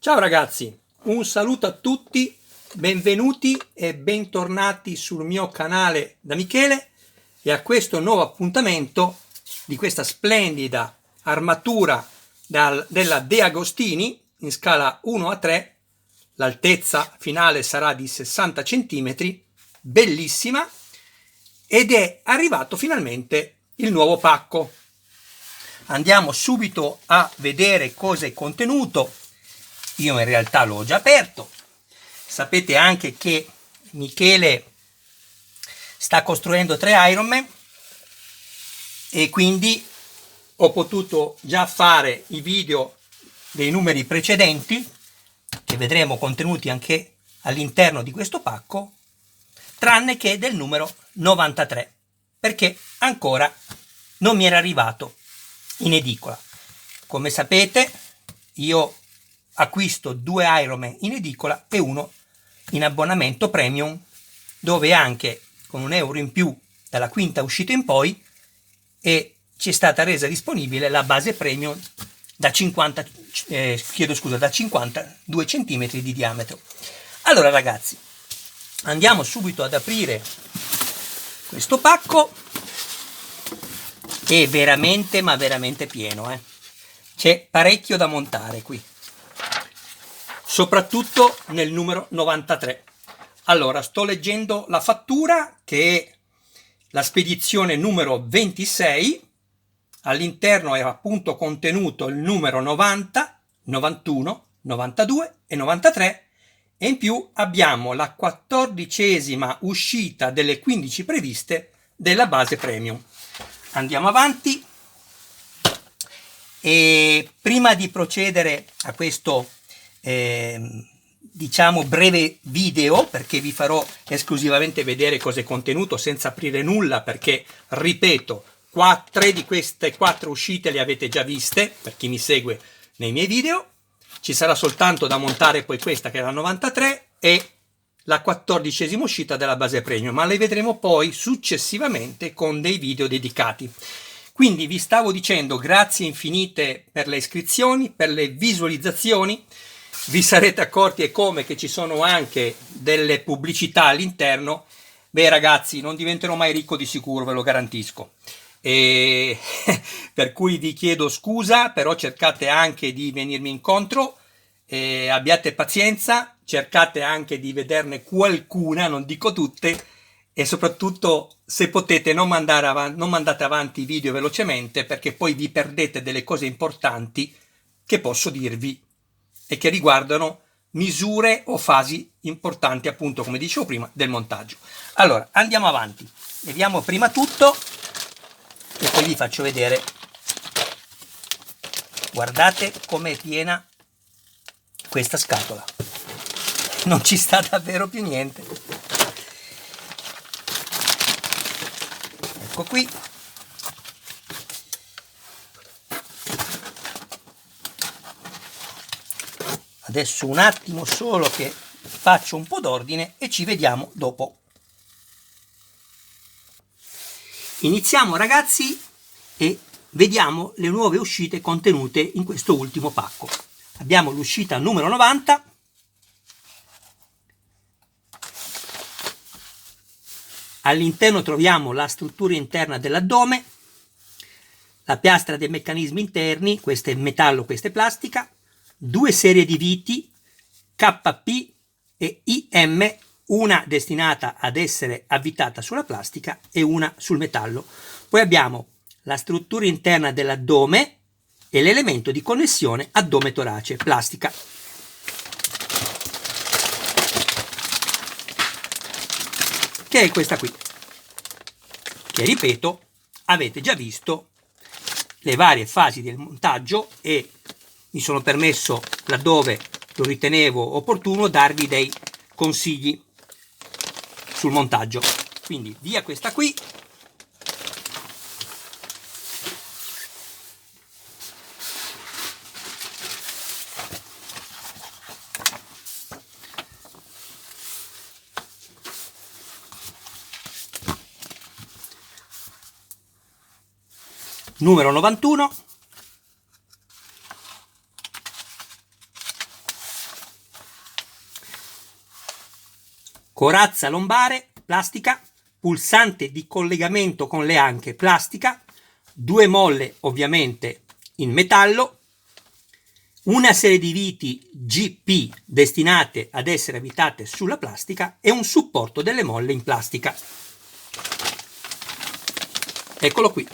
Ciao ragazzi, un saluto a tutti, benvenuti e bentornati sul mio canale da Michele e a questo nuovo appuntamento di questa splendida armatura della De Agostini in scala 1:3. L'altezza finale sarà di 60 cm, bellissima, ed è arrivato finalmente il nuovo pacco. Andiamo subito a vedere cosa è contenuto. Io in realtà l'ho già aperto. Sapete anche che Michele sta costruendo 3 Ironman e quindi ho potuto già fare i video dei numeri precedenti che vedremo contenuti anche all'interno di questo pacco, tranne che del numero 93, perché ancora non mi era arrivato in edicola. Come sapete, io acquisto 2 Ironman in edicola e uno in abbonamento premium, dove anche con €1 in più dalla quinta uscita in poi ci è stata resa disponibile la base premium da 52 cm di diametro. Allora ragazzi, andiamo subito ad aprire questo pacco. È veramente ma veramente pieno, C'è parecchio da montare qui, soprattutto nel numero 93. Allora, sto leggendo la fattura, che è la spedizione numero 26. All'interno è appunto contenuto il numero 90, 91, 92 e 93, e in più abbiamo la 14ª uscita delle 15 previste della base premium. Andiamo avanti e prima di procedere a questo diciamo breve video, perché vi farò esclusivamente vedere cosa è contenuto senza aprire nulla, perché ripeto, 3 di queste 4 uscite le avete già viste per chi mi segue nei miei video. Ci sarà soltanto da montare poi questa, che è la 93, e la 14ª uscita della base premium, ma le vedremo poi successivamente con dei video dedicati. Quindi vi stavo dicendo grazie infinite per le iscrizioni, per le visualizzazioni. Vi sarete accorti e come che ci sono anche delle pubblicità all'interno. Beh ragazzi, non diventerò mai ricco di sicuro, ve lo garantisco. E per cui vi chiedo scusa, però cercate anche di venirmi incontro, abbiate pazienza, cercate anche di vederne qualcuna, non dico tutte, e soprattutto se potete non mandate avanti i video velocemente, perché poi vi perdete delle cose importanti che posso dirvi e che riguardano misure o fasi importanti, appunto come dicevo prima, del montaggio. Allora andiamo avanti, vediamo prima tutto e poi vi faccio vedere. Guardate com'è piena questa scatola, non ci sta davvero più niente. Ecco qui. Adesso un attimo solo che faccio un po' d'ordine e ci vediamo dopo. Iniziamo ragazzi e vediamo le nuove uscite contenute in questo ultimo pacco. Abbiamo l'uscita numero 90. All'interno troviamo la struttura interna dell'addome, la piastra dei meccanismi interni, questo è metallo, questa è plastica, 2 serie di viti KP e IM, una destinata ad essere avvitata sulla plastica e una sul metallo. Poi abbiamo la struttura interna dell'addome e l'elemento di connessione addome-torace, plastica. Che è questa qui, che ripeto avete già visto le varie fasi del montaggio, e mi sono permesso, laddove lo ritenevo opportuno, darvi dei consigli sul montaggio. Quindi via questa qui. Numero 91. corazza lombare, plastica, pulsante di collegamento con le anche, plastica, 2 molle ovviamente in metallo, una serie di viti GP destinate ad essere avvitate sulla plastica e un supporto delle molle in plastica. Eccolo qui.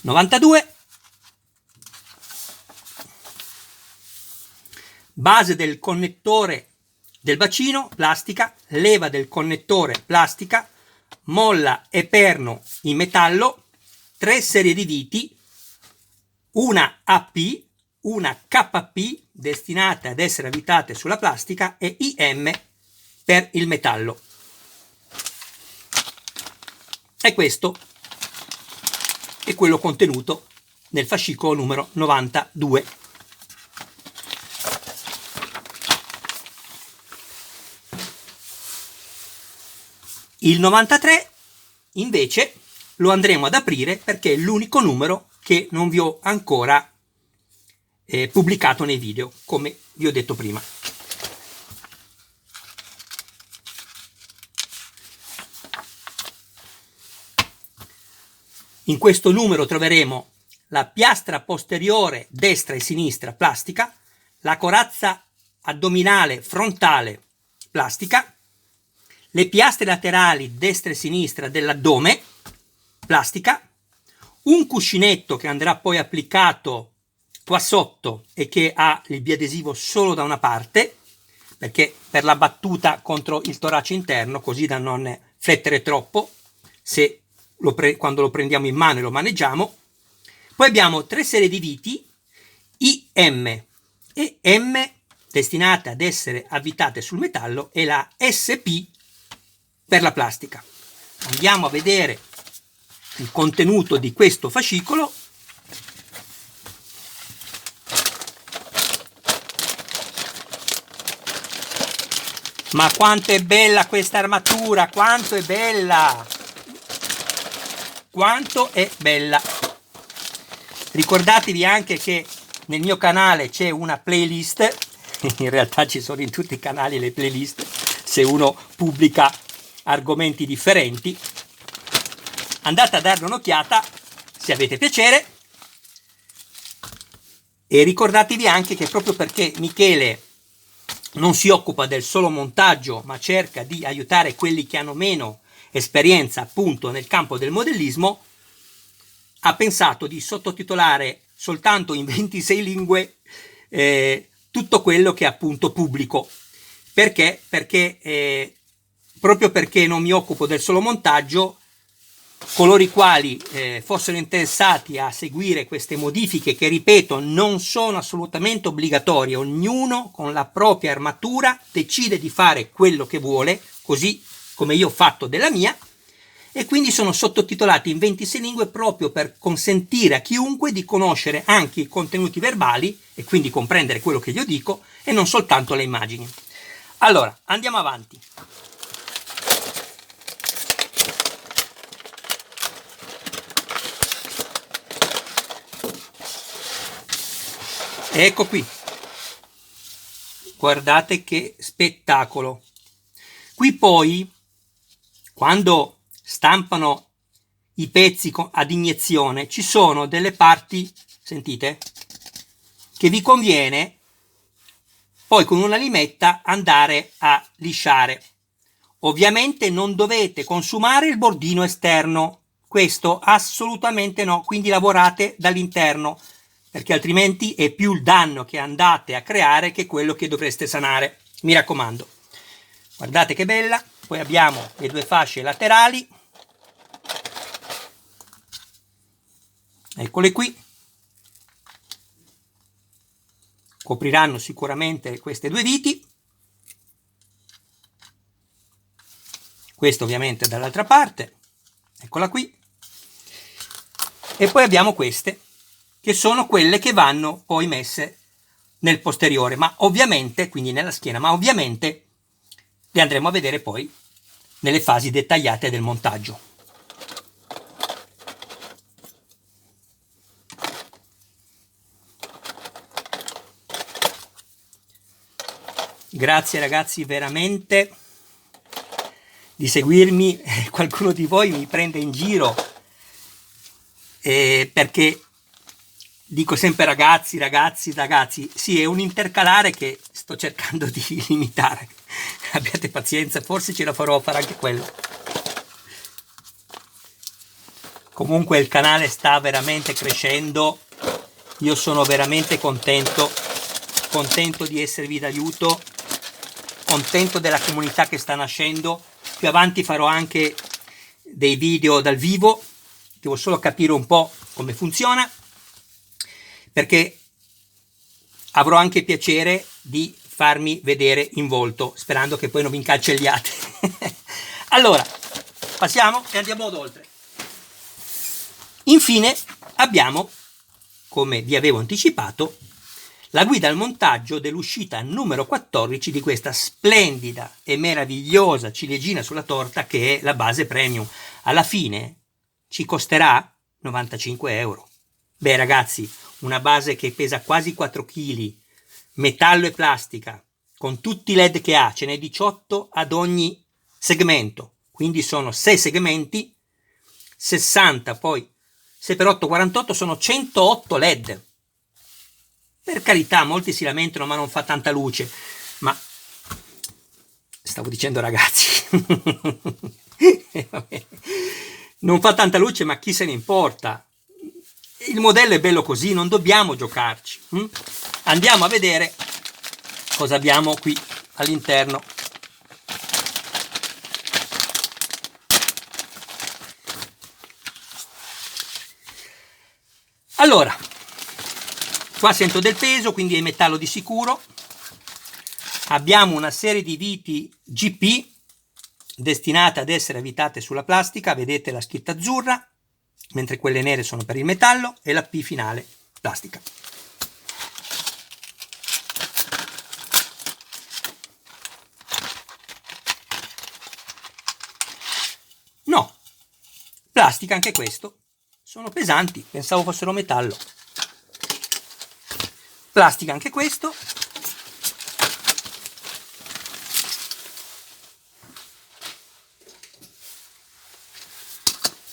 (92) Base del connettore del bacino, plastica, leva del connettore, plastica, molla e perno in metallo, 3 serie di viti, una AP, una KP destinate ad essere avvitate sulla plastica e IM per il metallo. E questo è quello contenuto nel fascicolo numero 92. Il 93 invece lo andremo ad aprire perché è l'unico numero che non vi ho ancora pubblicato nei video, come vi ho detto prima. In questo numero troveremo la piastra posteriore destra e sinistra plastica, la corazza addominale frontale plastica, le piastre laterali destra e sinistra dell'addome plastica, un cuscinetto che andrà poi applicato qua sotto e che ha il biadesivo solo da una parte, perché per la battuta contro il torace interno, così da non flettere troppo se quando lo prendiamo in mano e lo maneggiamo. Poi abbiamo 3 serie di viti IM e M destinate ad essere avvitate sul metallo e la SP per la plastica. Andiamo a vedere il contenuto di questo fascicolo. Ma quanto è bella questa armatura, quanto è bella! Quanto è bella! Ricordatevi anche che nel mio canale c'è una playlist, in realtà ci sono in tutti i canali le playlist, se uno pubblica argomenti differenti. Andate a darle un'occhiata se avete piacere e ricordatevi anche che proprio perché Michele non si occupa del solo montaggio ma cerca di aiutare quelli che hanno meno esperienza appunto nel campo del modellismo, ha pensato di sottotitolare soltanto in 26 lingue tutto quello che appunto pubblico. Perché? Perché proprio perché non mi occupo del solo montaggio, coloro i quali fossero interessati a seguire queste modifiche, che ripeto non sono assolutamente obbligatorie, ognuno con la propria armatura decide di fare quello che vuole, così come io ho fatto della mia, e quindi sono sottotitolati in 26 lingue proprio per consentire a chiunque di conoscere anche i contenuti verbali e quindi comprendere quello che io dico e non soltanto le immagini. Allora, andiamo avanti. Ecco qui, guardate che spettacolo. Qui poi, quando stampano i pezzi ad iniezione, ci sono delle parti, sentite, che vi conviene poi con una limetta andare a lisciare. Ovviamente non dovete consumare il bordino esterno, questo assolutamente no, quindi lavorate dall'interno, perché altrimenti è più il danno che andate a creare che quello che dovreste sanare. Mi raccomando. Guardate che bella. Poi abbiamo le 2 fasce laterali. Eccole qui. Copriranno sicuramente queste 2 viti. Questo ovviamente dall'altra parte. Eccola qui. E poi abbiamo queste, che sono quelle che vanno poi messe nel posteriore, ma ovviamente, quindi nella schiena, ma ovviamente le andremo a vedere poi nelle fasi dettagliate del montaggio. Grazie ragazzi veramente di seguirmi. Qualcuno di voi mi prende in giro perché dico sempre ragazzi, ragazzi, ragazzi. Sì, è un intercalare che sto cercando di limitare. Abbiate pazienza, forse ce la farò a fare anche quello. Comunque il canale sta veramente crescendo. Io sono veramente contento di esservi d'aiuto, contento della comunità che sta nascendo. Più avanti farò anche dei video dal vivo, devo solo capire un po' come funziona, perché avrò anche piacere di farmi vedere in volto, sperando che poi non vi incancelliate. Allora, passiamo e andiamo ad oltre. Infine abbiamo, come vi avevo anticipato, la guida al montaggio dell'uscita numero 14 di questa splendida e meravigliosa ciliegina sulla torta che è la base premium. Alla fine ci costerà 95 euro. Beh ragazzi, una base che pesa quasi 4 kg, metallo e plastica, con tutti i LED che ha, ce n'è 18 ad ogni segmento, quindi sono 6 segmenti, 60, poi 6 per 8, 48, sono 108 LED. Per carità, molti si lamentano, ma non fa tanta luce. Ma stavo dicendo ragazzi, non fa tanta luce, ma chi se ne importa? Il modello è bello così, non dobbiamo giocarci. Andiamo a vedere cosa abbiamo qui all'interno. Allora, qua sento del peso, quindi è metallo di sicuro. Abbiamo una serie di viti GP destinate ad essere avvitate sulla plastica, vedete la scritta azzurra, mentre quelle nere sono per il metallo, e la P finale plastica. No, plastica anche questo. Sono pesanti, pensavo fossero metallo. Plastica anche questo.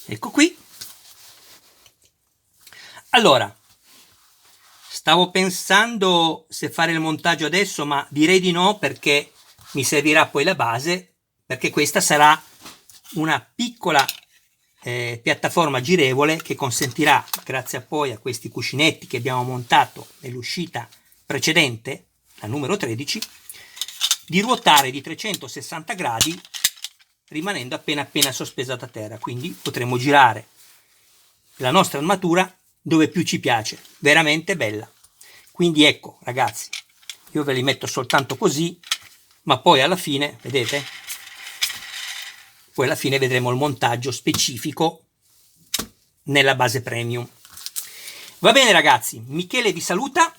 Ecco qui. Allora, stavo pensando se fare il montaggio adesso, ma direi di no, perché mi servirà poi la base, perché questa sarà una piccola piattaforma girevole che consentirà, grazie poi a questi cuscinetti che abbiamo montato nell'uscita precedente, la numero 13, di ruotare di 360 gradi rimanendo appena sospesa da terra. Quindi potremo girare la nostra armatura dove più ci piace, veramente bella. Quindi ecco ragazzi, io ve li metto soltanto così, ma poi alla fine, vedete? Poi alla fine vedremo il montaggio specifico nella base premium. Va bene ragazzi, Michele vi saluta,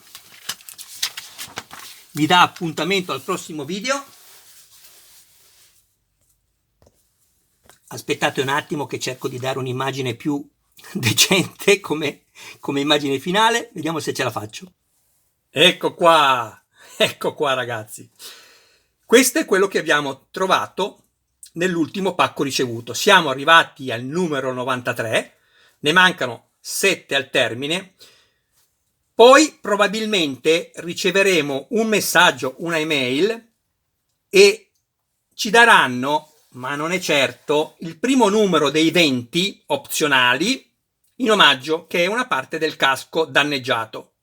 vi dà appuntamento al prossimo video. Aspettate un attimo che cerco di dare un'immagine più decente come immagine finale, vediamo se ce la faccio. Ecco qua ragazzi. Questo è quello che abbiamo trovato nell'ultimo pacco ricevuto. Siamo arrivati al numero 93, ne mancano 7 al termine. Poi probabilmente riceveremo un messaggio, una email, e ci daranno, ma non è certo, il primo numero dei 20 opzionali in omaggio, che è una parte del casco danneggiato.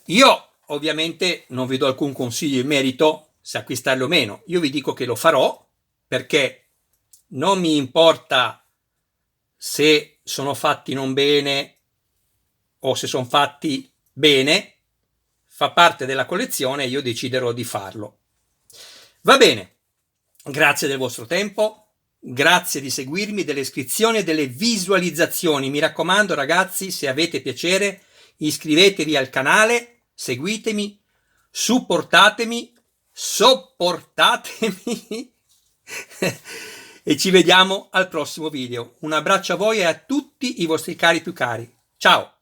Io ovviamente non vi do alcun consiglio in merito se acquistarlo o meno. Io vi dico che lo farò perché non mi importa se sono fatti non bene o se sono fatti bene, fa parte della collezione e io deciderò di farlo. Va bene, grazie del vostro tempo, grazie di seguirmi, delle iscrizioni e delle visualizzazioni. Mi raccomando ragazzi, se avete piacere, iscrivetevi al canale, seguitemi, supportatemi, sopportatemi E ci vediamo al prossimo video. Un abbraccio a voi e a tutti i vostri cari più cari. Ciao!